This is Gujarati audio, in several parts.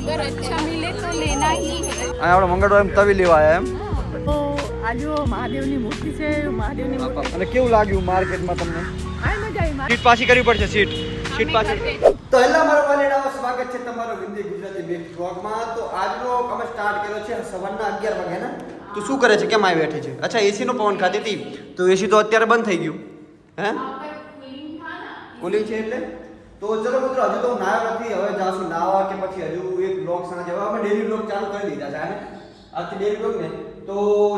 अगर अच्छा मिले तो लेना ही है। આપણે મંગળવાર તવી લેવા આવ્યા એમ તો આજે મહાદેવની મૂર્તિ છે, મહાદેવની મૂર્તિ અને કેવું લાગ્યું માર્કેટમાં તમને? આ મજા આવી. સીટ પાછી કરવી પડશે સીટ પાછી. તો હેલો મારા વાલીડામાં સ્વાગત છે તમારો હિન્દી ગુજરાતી બેક વ્લોગમાં. તો આજનો અમે સ્ટાર્ટ કર્યો છે સવારના 11 વાગે ને. તો શું કરે છે, કેમ આવી બેઠી છે? અચ્છા એસી નો પવન ખાતી હતી, તો એસી તો અત્યારે બંધ થઈ ગયું હે, કુલિંગ છે એટલે. તો ચલો મિત્રો, હજુ તો નાયો નથી, હવે જાશું નાવા કે પછી હજુ એક બ્લોગ સાંજે. હવે અમે ડેલી બ્લોગ ચાલુ કરી દીધા છે ને, આજથી ડેલી બ્લોગ ને. તો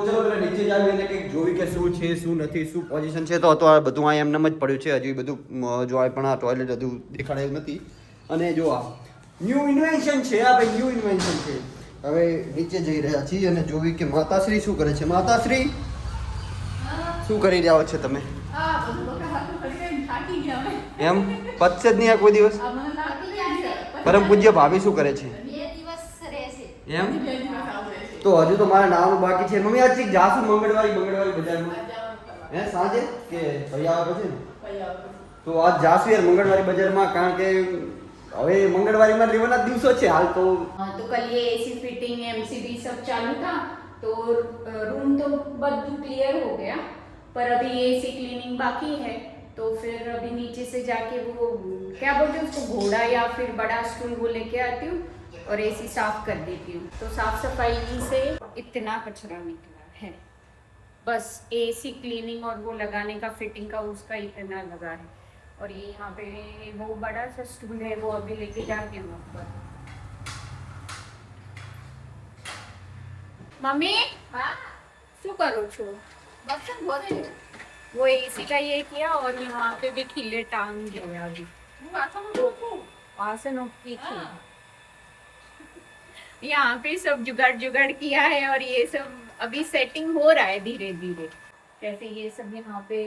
ચલો પેલા નીચે જ આવીને કંઈક જોવી કે શું છે શું નથી, શું પોઝિશન છે. તો આ બધું આ એમને જ પડ્યું છે, હજી બધું જોવાય પણ આ ટોયલેટ બધું દેખાડાયું નથી. અને જો આ ન્યૂ ઇન્વેન્શન છે, આ ભાઈ ન્યૂ ઇન્વેન્શન છે. હવે નીચે જઈ રહ્યા છીએ અને જોવી કે માતાશ્રી શું કરે છે. માતાશ્રી શું કરી રહ્યા છો તમે? એમ પતશે જ નહીં આ કોઈ દિવસ. પરમ પૂજ્ય ભાભી શું કરે છે એમ? તો હજુ તો મારે નાવાનું બાકી છે. મમ્મી આજ જાશું મંગળવારી બજારમાં હે સાંજે કે ભાઈ આવે પછી ને? તો આજ જાશું યાર મંગળવારી બજારમાં, કારણ કે હવે મંगलवारी लेवाना दिवसों છે हाल तो कल ये एसी फिटिंग एमसीबी सब चालू था, तो रूम तो बदू क्लियर हो गया, पर अभी एसी क्लीनिंग बाकी है. तो फिर अभी नीचे से जाके वो क्या बोलते हैं उसको, घोड़ा या फिर बड़ा स्टूल वो लेके आती हूँ और एसी साफ कर देती हूँ. तो साफ सफाई से इतना कचरा निकला है, बस एसी क्लीनिंग और वो लगाने का फिटिंग का उसका इतना लगा है. और ये यहाँ पे वो बड़ा सा स्टूल है, वो अभी लेके जाके हम ऊपर. मम्मी शू करो छो? बर्तन धो रही हूँ. वो एसी का ये किया और यहाँ पे भी खिले टांग दिया. अभी वासन की यहाँ पे सब जुगाड़ किया है और ये सब अभी सेटिंग हो रहा है धीरे धीरे. जैसे ये सब यहाँ पे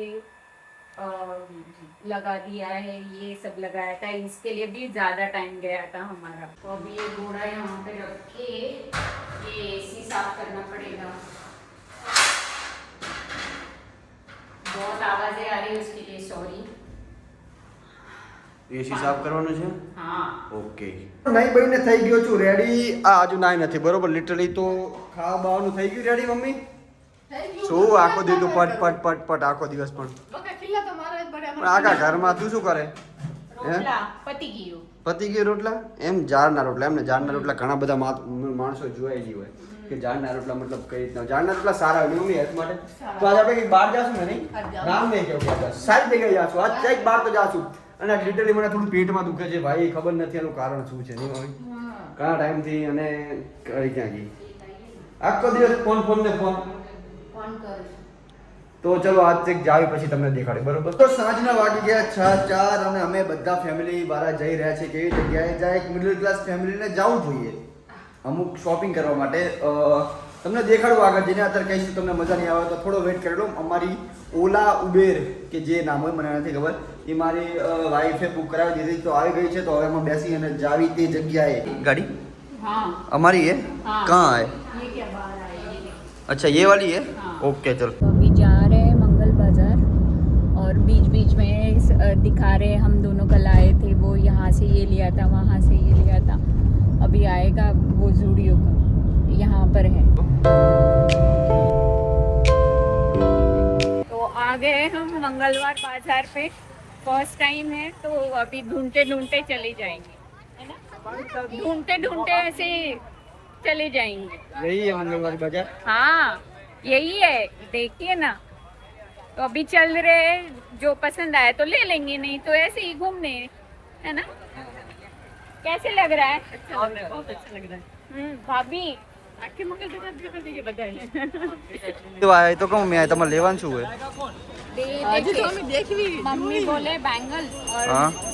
लगा दिया है, ये सब लगाया था, इसके लिए भी ज़्यादा टाइम गया था हमारा. तो अभी ये घोड़ा यहाँ पे रख के ये एसी साफ करना पड़ेगा. बहुत आवाज़ें आ रही है, उसके लिए सॉरी. એસી સાફ કરવાનું છે? હા ઓકે. નહીં ભાઈ ને થઈ ગયો છું રેડી. આ હજુ નાઈ નથી બરોબર, લિટરલી તો ખાવા બાવાનું થઈ ગયું રેડી. મમ્મી શું આખો દીધું પટ આખો દિવસ પણ આખા ઘરમાં તું શું કરે? પતી ગયું રોટલા એમ? જારના રોટલા એમ ને? જારના રોટલા ઘણા બધા માણસો જોયેલી હોય કે જારના રોટલા મતલબ કઈ રીતના જારના રોટલા સારા હોય મમ્મી હેલ્થ માટે. તો આજે આપણે કંઈક બહાર જાશું ને? નહીં ગામ નહીં કેવું સારી જગ્યાએ જાશું આજ, કંઈક બહાર તો જાશું. અને લિટરલી મને થોડું પેટમાં દુખે છે ભાઈ, ખબર નથી એનું કારણ શું છે. નહીં મમ્મી ઘણા ટાઈમથી અને કઈ ક્યાં ગઈ આખો દિવસ ફોન ને ફોન કરું. તો ચલો આજ ચેક જાવી પછી તમને દેખાડે બરોબર. તો સાંજના વાગી ગયા 6:04 અને અમે બધા ફેમિલી બહાર જઈ રહ્યા છીએ. કેવી જગ્યાએ જાય? એક મિડલ ક્લાસ ફેમિલીને જવું જોઈએ અમુક શોપિંગ કરવા માટે. તમને દેખાડું આગળ જઈને. અત્યારે કહીશું તમને મજા નહીં આવે તો થોડો વેઇટ કરી લો. અમારી ઓલા ઉબેર કે જે નામ હોય મને નથી ખબર, એ મારી વાઈફે બુક કરાવી દીધી, તો આવી ગઈ છે. તો હવે અમે બેસી અને જાવી તે જગ્યાએ. ગાડી हमारी है कहाँ है? अच्छा ये वाली है. ओके चलो. अभी जा रहे हैं मंगल बाजार और बीच में दिखा रहे हम दोनों कल आए थे, वो यहाँ से ये लिया था, वहाँ से ये लिया था. अभी आएगा वो ज़ूडियो का, यहाँ पर है. तो आ गए हम मंगलवार बाजार पे, फर्स्ट टाइम है. तो अभी ढूंढते चले जाएंगे, है ना? ढूंढते ऐसे चले जाएंगे. यही है मंगलवार बाजार. हाँ यही है, देखिए ना. तो अभी चल रहे, जो पसंद आए तो ले लेंगे, नहीं तो ऐसे ही घूमने, है ना? कैसे लग रहा है? बहुत अच्छा लग रहा है. भाभी आखिर मंगल बाजार देखिए बताइए. તો આ તો કહું મેં તમારે લેવાનું શું હોય? मम्मी बोले बैंगल्स और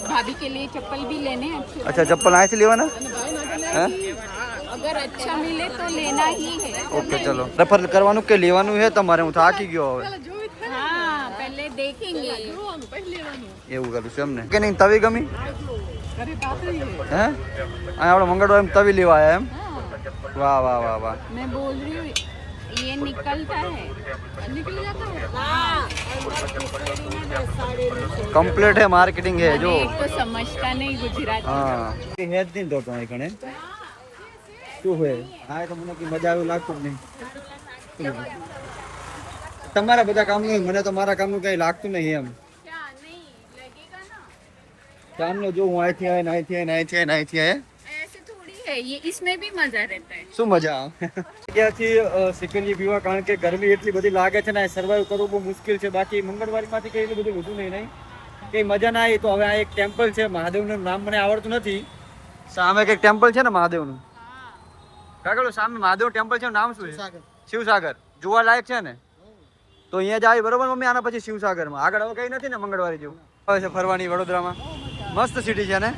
भाभी के लिए चप्पल भी लेने हैं. अच्छा चप्पल आए से लेवाना? अगर अच्छा मिले तो लेना ही है. ઓકે ચલો. રેફર કરવાનું કે લેવાનું છે તમારે? હું થાકી ગયો હવે. हाँ पहले देखेंगे. એવું કરું છું એમને કે નહીં? તવી ગમી હે? આપણે મંગળવાર તવી લેવા આવ્યા એમ? વાહ વાહ વાહ વાહ. मैं बोल रही हूँ ये निकलता है, निकल जाता है. हाँ કમ્પ્લીટ है मार्केटिंग है जो. एक तो समझता नहीं गुजराती. हाँ है दिन तो कने શું હોય હા તો મને કઈ મજા આવે લાગતું નહીં તમારા બધા કામનું મને તો મારા કામનું કઈ લાગતું નહીં એમ क्या नहीं लगेगा ना કામનો જો હું અહીંથી આવે ને અહીંથી આવે ને અહીંથી આવે ને અહીંથી આવે ऐसे थोड़ी है ये इसमें भी मजा रहता है શું મજા આવે ત્યાંથી સિકરીએ પીવા કારણ કે ગરમી એટલી બધી લાગે છે ને સર્વાઈવ કરવું બહુ મુશ્કેલ છે બાકી મંગળવારીમાંથી કઈ એટલું બધું વધુ નહીં કઈ મજા ના આવી તો હવે આ એક ટેમ્પલ છે મહાદેવનું નામ મને આવડતું નથી સામે કંઈક ટેમ્પલ છે ને મહાદેવનું કાગળ સામે મહાદેવ ટેમ્પલ છે નામ શું છે શિવસાગર જોવાલાયક છે ને તો અહીંયા જાય બરોબર મમ્મી આના પછી શિવસાગરમાં આગળ હવે કઈ નથી ને મંગળવારે જેવું આવે છે ફરવાની વડોદરામાં મસ્ત સિટી છે ને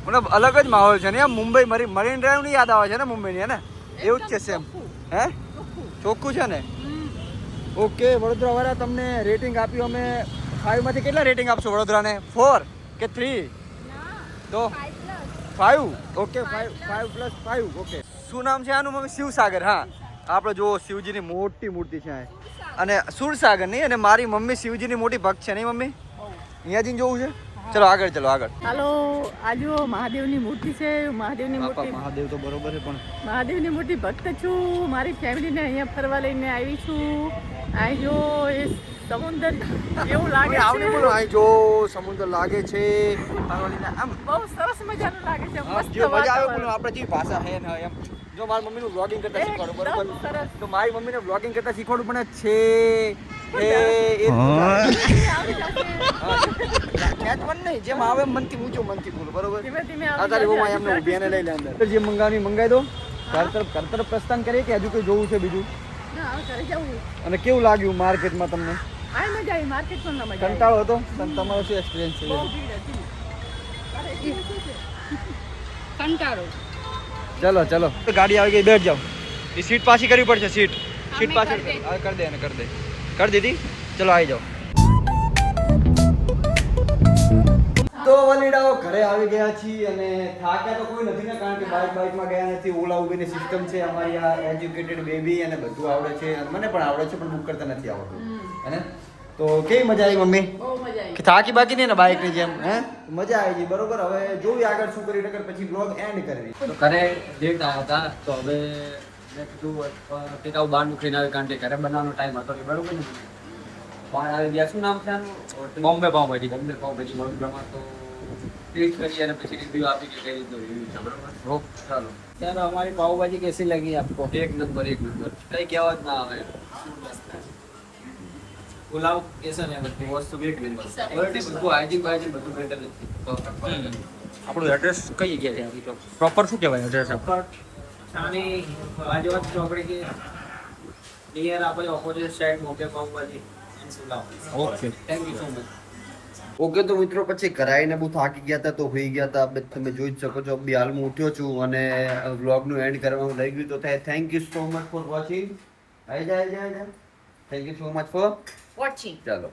મતલબ અલગ જ માહોલ છે ને મુંબઈ મરીન ડ્રાઈવ ની યાદ આવે છે ને મુંબઈની હે ને એવું જ છે સેમ હે ચોખ્ખું છે ને ઓકે વડોદરા વાળા તમને રેટિંગ આપ્યું અમે 5 માંથી કેટલા રેટિંગ આપશો વડોદરાને 4 કે 3 તો 5 ઓકે 5 પ્લસ 5 ઓકે શું નામ છે આનું મમ્મી શિવસાગર હા આપણે જો શિવજીની મોટી મૂર્તિ છે અને સુરસાગર નહીં અને મારી મમ્મી શિવજીની મોટી ભક્ત છે નહીં મમ્મી અહીંયા જઈને જોવું છે ચલો આગળ ચલો આગળ હાલો આજો મહાદેવની મૂર્તિ છે મહાદેવની બાપા મૂર્તિ મહાદેવ તો બરોબર છે પણ મહાદેવની મોટી ભક્ત છું મારી ફેમિલીને અહીંયા ફરવા લઈને આવી છું આજો એ સમુદ્ર એવું લાગે આવડે છે બોલો અહીં જો સમુદ્ર લાગે છે આમ બહુ સરસ મજાનું લાગે છે મસ્ત જે મજા આવે વાતાવરણ. બોલો આપણે જે ભાષા છે ને એમ જો મારી મમ્મીનું વ્લોગિંગ કરતા શીખવાડું એકદમ બરોબર સરસ. તો મારી મમ્મીને વ્લોગિંગ કરતા શીખવાડું પણ છે એ આવી જશે. ખેંચવાનું નહીં જેમ આવે એમ મનથી ઊંચું મનથી બોલો બરોબર ધીમે ધીમે આ આવી તારી જશે. બહુ એમને ઊભી એને લઈ લે અંદર જે મંગાવી દો ઘર તરફ પ્રસ્થાન કરીએ કે હજુ કોઈ જોવું છે બીજું ના, હવે ઘરે જવું. અને કેવું લાગ્યું માર્કેટમાં તમને આ મજા આવી માર્કેટમાં ના મજા આવી. કંટાળો હતો પણ તમારો શું એક્સપિરિયન્સ છે બહુ ભીડ હતી. તારે experience શું છે? कंटारो ચલો ચલો તો ગાડી આવી ગઈ બેઠ જાઓ એ સીટ પાછી કરવી પડશે સીટ સીટ અમે પાછી કરી દે. કરી દે અને કરી દે કરી દીધી ચલો આવી જાઓ તો વલીડાઓ ઘરે આવી ગયા છીએ અને થાક્યા તો કોઈ નથી ને કારણ કે બાઇકમાં ગયા નથી ઓલા ઉબેરની સિસ્ટમ છે અમારી આ એજ્યુકેટેડ બેબી અને બધું આવડે છે અને મને પણ આવડે છે પણ બુક કરતા નથી આવડતું હે તો કેવી મજા આવી મમ્મી બહુ મજા આવી. કે થાકી બાકી નહીં ને બાઇકની જેમ હે મજા આવી ગઈ બરોબર હવે જોઈએ આગળ શું કરી ટકર પછી બ્લોગ એન્ડ કરવી તો ઘરે લેટ આવ્યા હતા તો હવે મેં કીધું કંઈક આવું બહાર નીકળીને આવે કારણ કે ઘરે બનાવવાનો ટાઈમ હતો કે બરોબર ને બહાર આવી ગયા શું નામ છે આનું બોમ્બે પાઉંભાજી વડોદરામાં તો ટેસ્ટ કરી અને પછી રિવ્યુ આપી કે કઈ રીતનું રિવ્યુ છે બરોબર ઓકે ચાલો ત્યારે અમારી પાઉંભાજી કેસી લગી આપકો એક નંબર કઈ કહેવા જ ના આવે પુલાવ કેસર ને બધું વસ્તુ એક નંબર ઓલરેડી બધું હાઇજીન બાઇજીન બધું બેટર નથી આપણું એડ્રેસ કઈ જગ્યાએ છે આપણી પ્રોપર શું કહેવાય એડ્રેસ સાની બાજુવાત ચોકડી કે નિયર આપણે ઓપોઝિટ સાઈડ મોકે pav bhaji okay thank you so much okay તો મિત્રો પછી કરાઈને બહુ થાકી ગયા હતા તો હોઈ ગયા હતા બે તમે જોઈ જ શકો છો બી હાલમાં ઉઠ્યો છું અને વ્લોગનું એન્ડ કરવાનું રહી ગયું તો થાય thank you so much for watching આવી જા thank you so much for watching ચાલો